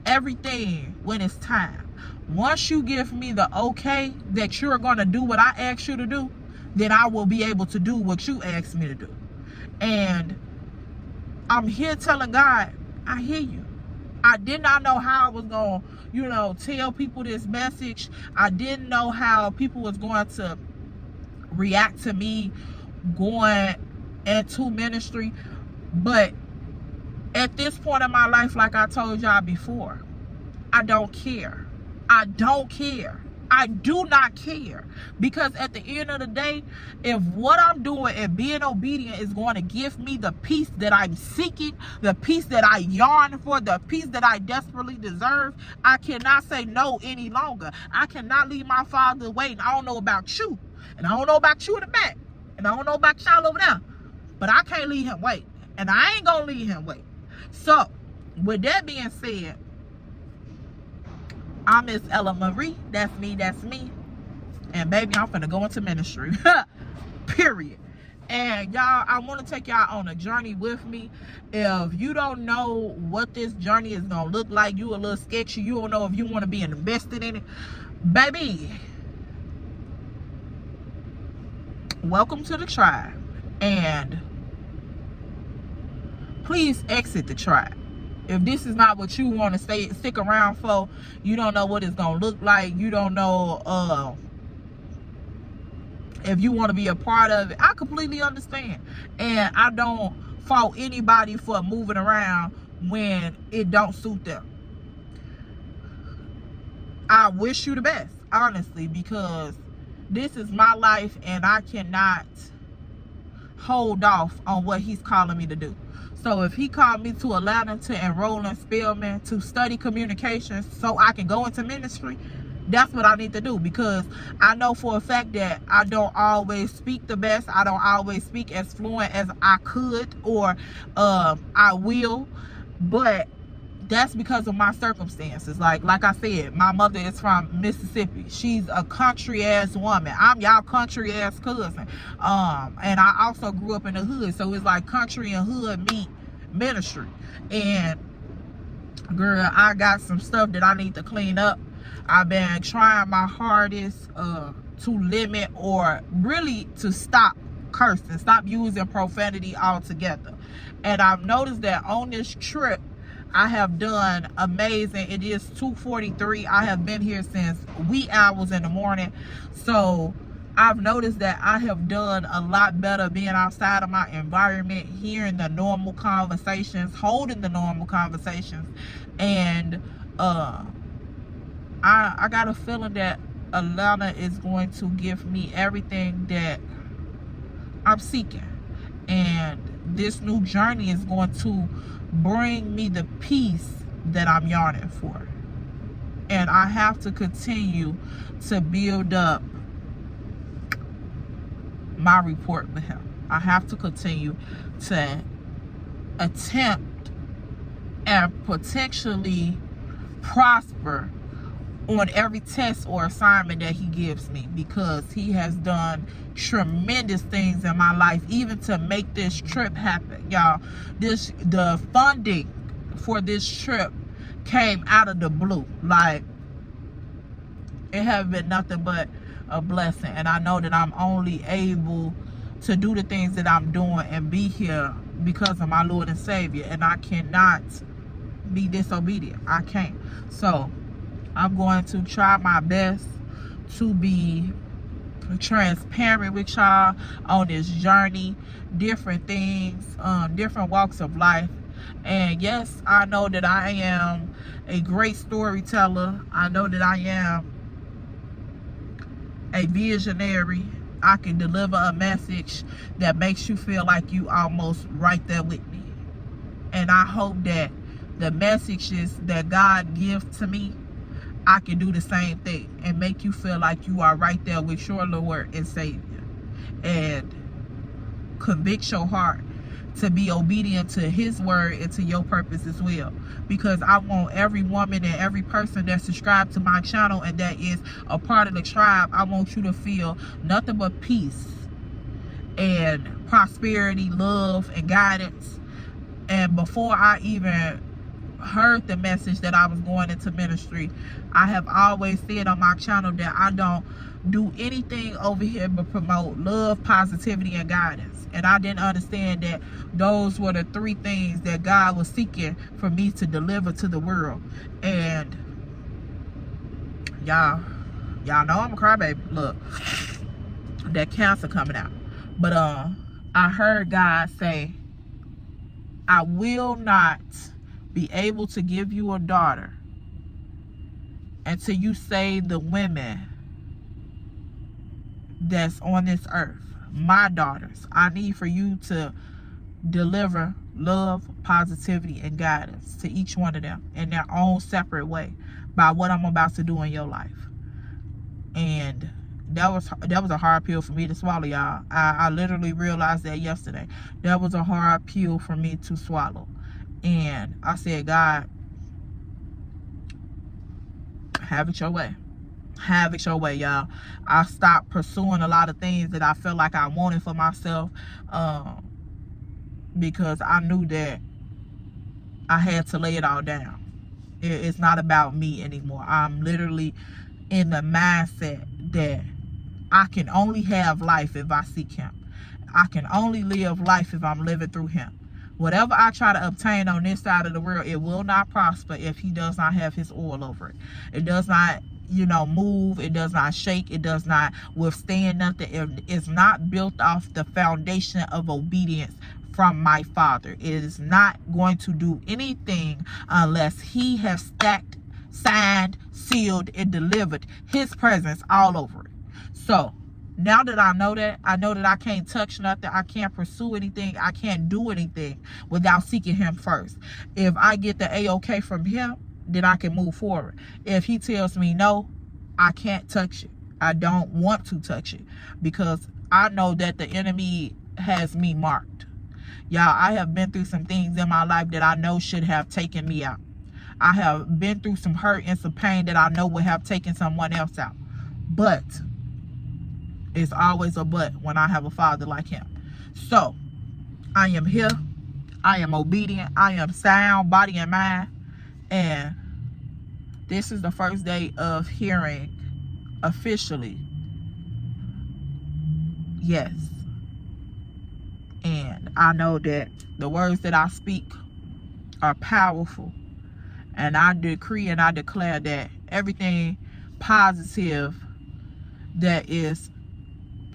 Speaker 1: everything when it's time. Once you give me the okay that you're going to do what I asked you to do, then I will be able to do what you asked me to do. And I'm here telling God, I hear you. I did not know how I was going to, tell people this message. I didn't know how people was going to react to me going into ministry. But at this point in my life, like I told y'all before, I don't care. I don't care. I do not care. Because at the end of the day, if what I'm doing and being obedient is going to give me the peace that I'm seeking, the peace that I yearn for, the peace that I desperately deserve, I cannot say no any longer. I cannot leave my Father waiting. I don't know about you, and I don't know about you in the back, and I don't know about y'all over there, but I can't leave him waiting, and I ain't gonna leave him waiting. So, with that being said, I'm Miss Ella Marie. That's me. And baby, I'm finna go into ministry. Period. And y'all, I want to take y'all on a journey with me. If you don't know what this journey is gonna look like, you a little sketchy, you don't know if you want to be invested in it, baby, welcome to the tribe. And please exit the tribe. If this is not what you want to stick around for, you don't know what it's going to look like, you don't know if you want to be a part of it, I completely understand. And I don't fault anybody for moving around when it don't suit them. I wish you the best, honestly, because this is my life and I cannot hold off on what he's calling me to do. So if he called me to Atlanta to enroll in Spelman to study communications so I can go into ministry, that's what I need to do, because I know for a fact that I don't always speak the best. I don't always speak as fluent as I could or I will, but that's because of my circumstances. Like I said, my mother is from Mississippi. She's a country ass woman. I'm y'all country ass cousin. And I also grew up in the hood, so it's like country and hood meet ministry. And girl, I got some stuff that I need to clean up. I've been trying my hardest to limit or really to stop cursing, stop using profanity altogether. And I've noticed that on this trip, I have done amazing. It is 2:43. I have been here since wee hours in the morning. So I've noticed that I have done a lot better being outside of my environment, hearing the normal conversations, holding the normal conversations. And I got a feeling that Atlanta is going to give me everything that I'm seeking. And this new journey is going to bring me the peace that I'm yearning for. And I have to continue to build up my report with him. I have to continue to attempt and potentially prosper on every test or assignment that he gives me, because he has done tremendous things in my life, even to make this trip happen. Y'all, the funding for this trip came out of the blue. Like, it has been nothing but a blessing. And I know that I'm only able to do the things that I'm doing and be here because of my Lord and Savior. And I cannot be disobedient. I can't. So I'm going to try my best to be transparent with y'all on this journey, different things, different walks of life. And yes, I know that I am a great storyteller. I know that I am a visionary. I can deliver a message that makes you feel like you almost right there with me. And I hope that the messages that God gives to me, I can do the same thing and make you feel like you are right there with your Lord and Savior, and convict your heart to be obedient to his word and to your purpose as well. Because I want every woman and every person that's subscribed to my channel and that is a part of the tribe, I want you to feel nothing but peace and prosperity, love, and guidance. And before I even heard the message that I was going into ministry, I have always said on my channel that I don't do anything over here but promote love, positivity, and guidance. And I didn't understand that those were the three things that God was seeking for me to deliver to the world. And y'all know I'm a crybaby. Look, that cancer coming out. But I heard God say, I will not be able to give you a daughter until you save the women that's on this earth, my daughters. I need for you to deliver love, positivity, and guidance to each one of them in their own separate way by what I'm about to do in your life. And that was a hard pill for me to swallow, y'all. I literally realized that yesterday. That was a hard pill for me to swallow. And I said, God, have it your way. Have it your way, y'all. I stopped pursuing a lot of things that I felt like I wanted for myself, because I knew that I had to lay it all down. It's not about me anymore. I'm literally in the mindset that I can only have life if I seek him. I can only live life if I'm living through him. Whatever I try to obtain on this side of the world, it will not prosper if he does not have his oil over it. It does not, move. It does not shake. It does not withstand nothing. It's not built off the foundation of obedience from my Father. It is not going to do anything unless he has stacked, signed, sealed, and delivered his presence all over it. So now that I know that I can't touch nothing, I can't pursue anything, I can't do anything without seeking him first. If I get the A-OK from him, then I can move forward. If he tells me no, I can't touch it. I don't want to touch it, because I know that the enemy has me marked. Y'all, I have been through some things in my life that I know should have taken me out. I have been through some hurt and some pain that I know would have taken someone else out. But it's always a but when I have a father like him. So I am here. I am obedient. I am sound, body and mind. And this is the first day of hearing officially yes. And I know that the words that I speak are powerful. And I decree and I declare that everything positive that is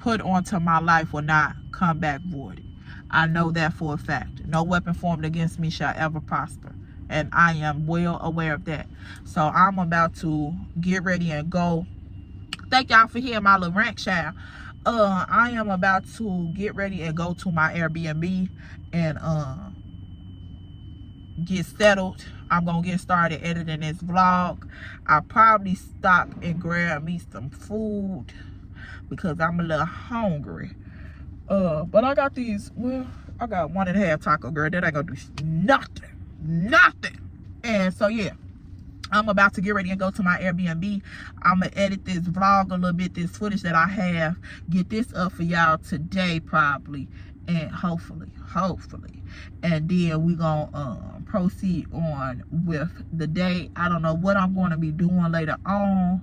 Speaker 1: put onto my life will not come back voided. I know that for a fact. No weapon formed against me shall ever prosper. And I am well aware of that. So I'm about to get ready and go. Thank y'all for hearing my little rant, child. I am about to get ready and go to my Airbnb and get settled. I'm gonna get started editing this vlog. I'll probably stop and grab me some food because I'm a little hungry. But I got these, well, I got 1.5 taco, girl. That ain't gonna do nothing. And so yeah, I'm about to get ready and go to my Airbnb. I'm gonna edit this vlog a little bit, this footage that I have, get this up for y'all today probably, and hopefully, and then we gonna proceed on with the day. I don't know what I'm going to be doing later on,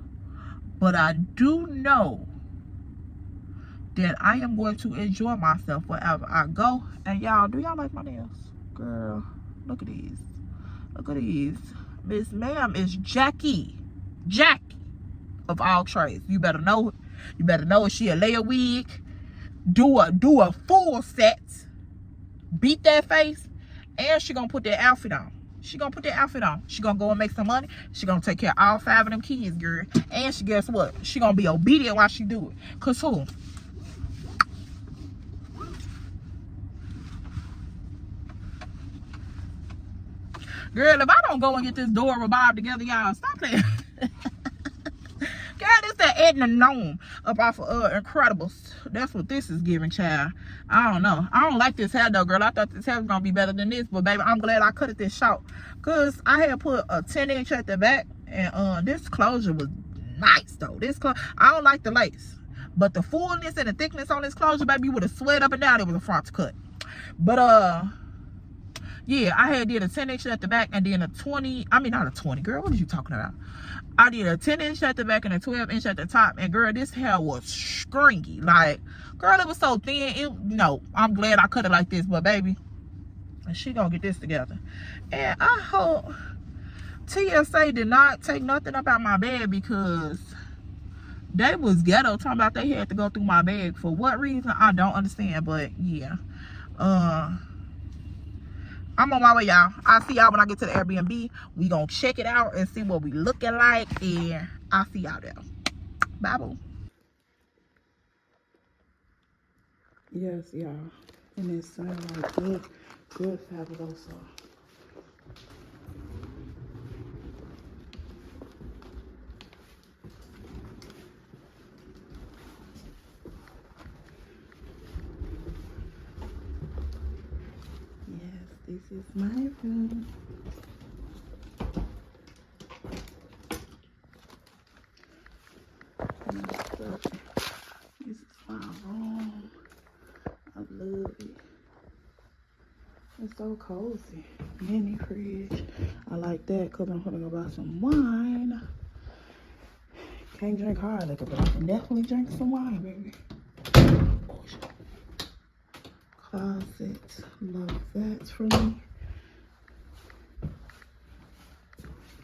Speaker 1: but I do know that I am going to enjoy myself wherever I go. And y'all, do y'all like my nails? Girl, look at these. Look at these. Miss Ma'am is Jackie of all trades. You better know. You better know if she a layer wig. Do a full set. Beat that face. And she gonna put that outfit on. She gonna go and make some money. She gonna take care of all 5 of them kids, girl. And she, guess what? She gonna be obedient while she do it. Cause who? Girl, if I don't go and get this door revived together, y'all, stop playing. Girl, this that Edna Gnome up off of Incredibles. That's what this is giving, child. I don't know. I don't like this hair though, girl. I thought this hair was gonna be better than this, but baby, I'm glad I cut it this short. Cause I had put a 10-inch at the back, and this closure was nice though. I don't like the lace, but the fullness and the thickness on this closure, baby, you would have sweat up and down it was a front cut. But yeah, I had did a 10-inch at the back and then a 20. I mean, not a 20, girl. What are you talking about? I did a 10-inch at the back and a 12-inch at the top. And girl, this hair was stringy. Like, girl, it was so thin. No, I'm glad I cut it like this. But baby, she gonna get this together. And I hope TSA did not take nothing about my bag, because they was ghetto talking about they had to go through my bag. For what reason? I don't understand. But yeah. I'm on my way, y'all. I'll see y'all when I get to the Airbnb. We gonna check it out and see what we looking like, and I'll see y'all there. Bye, boo. Yes, y'all. And it sounds like good fabuloso. This is my room. This is my room. I love it. It's so cozy. Mini fridge. I like that because I'm gonna go buy some wine. Can't drink hard liquor, but I can definitely drink some wine, baby. Closet, love that for me.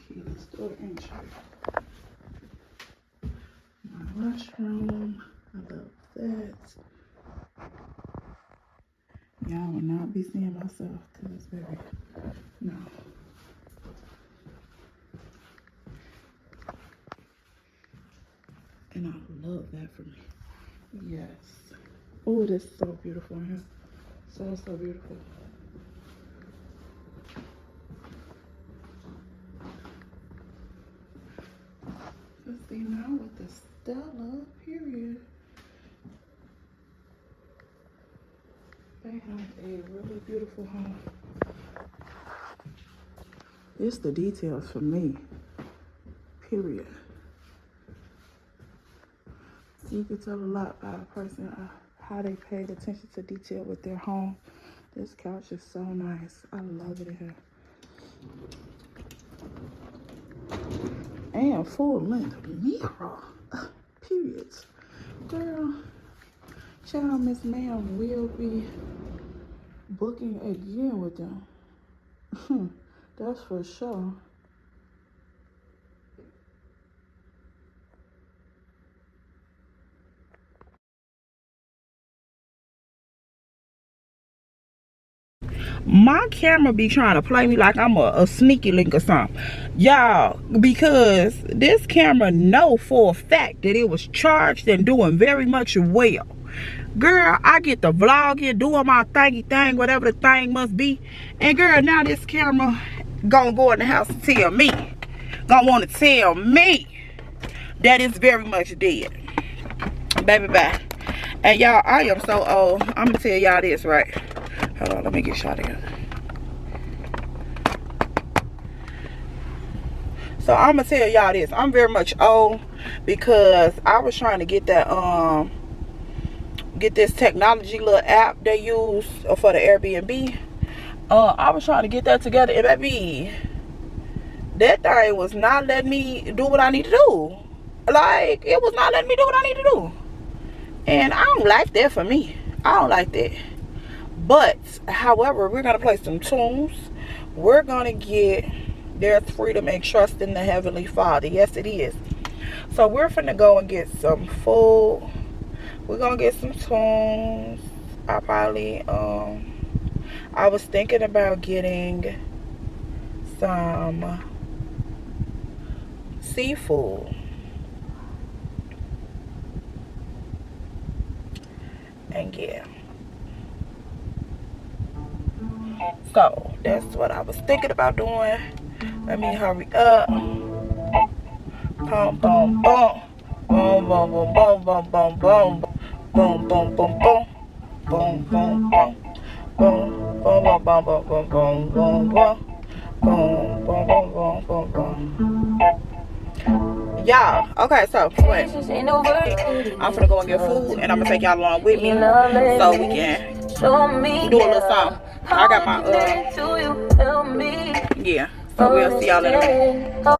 Speaker 1: Keyless door entry. My washroom, I love that. Y'all will not be seeing myself, cause baby, no. And I love that for me. Yes. Oh, this is so beautiful in here. So beautiful. Let's see now with the Stella, period. They have a really beautiful home. It's the details for me, period. So you can tell a lot by a person how they paid attention to detail with their home. This couch is so nice. I love it here. And full length mirror. Period. Girl, child, Miss Ma'am will be booking again with them. That's for sure. My camera be trying to play me like I'm a sneaky link or something, y'all, because this camera know for a fact that it was charged and doing very much well. Girl, I get the vlogging, doing my thingy thing, whatever the thing must be, and girl, now this camera gonna go in the house and tell me, gonna want to tell me that it's very much dead. Baby, bye. And y'all, I am so old. I'm gonna tell y'all this, right? Hold on, let me get shot in. So I'm gonna tell y'all this. I'm very much old because I was trying to get that get this technology little app they use for the Airbnb. I was trying to get that together, and baby, that thing was not letting me do what I need to do. Like, it was not letting me do what I need to do. And I don't like that for me. I don't like that. But, however, we're going to play some tunes. We're going to get There's Freedom and Trust in the Heavenly Father. Yes, it is. So, we're finna go and get some food. We're going to get some tunes. I probably, I was thinking about getting some seafood. And yeah. So that's what I was thinking about doing. Let me hurry up. Boom, boom, boom. Boom, boom, boom, boom, boom, boom, boom. Boom, boom, boom, boom. Boom, boom, boom. Boom, boom, boom, boom, boom, boom, boom, boom. Boom, boom, boom, boom, boom, boom. Y'all, okay, so wait. I'm gonna go and get food, and I'm gonna take y'all along with me so we can do a little song. I got my yeah. So we'll see y'all in a minute.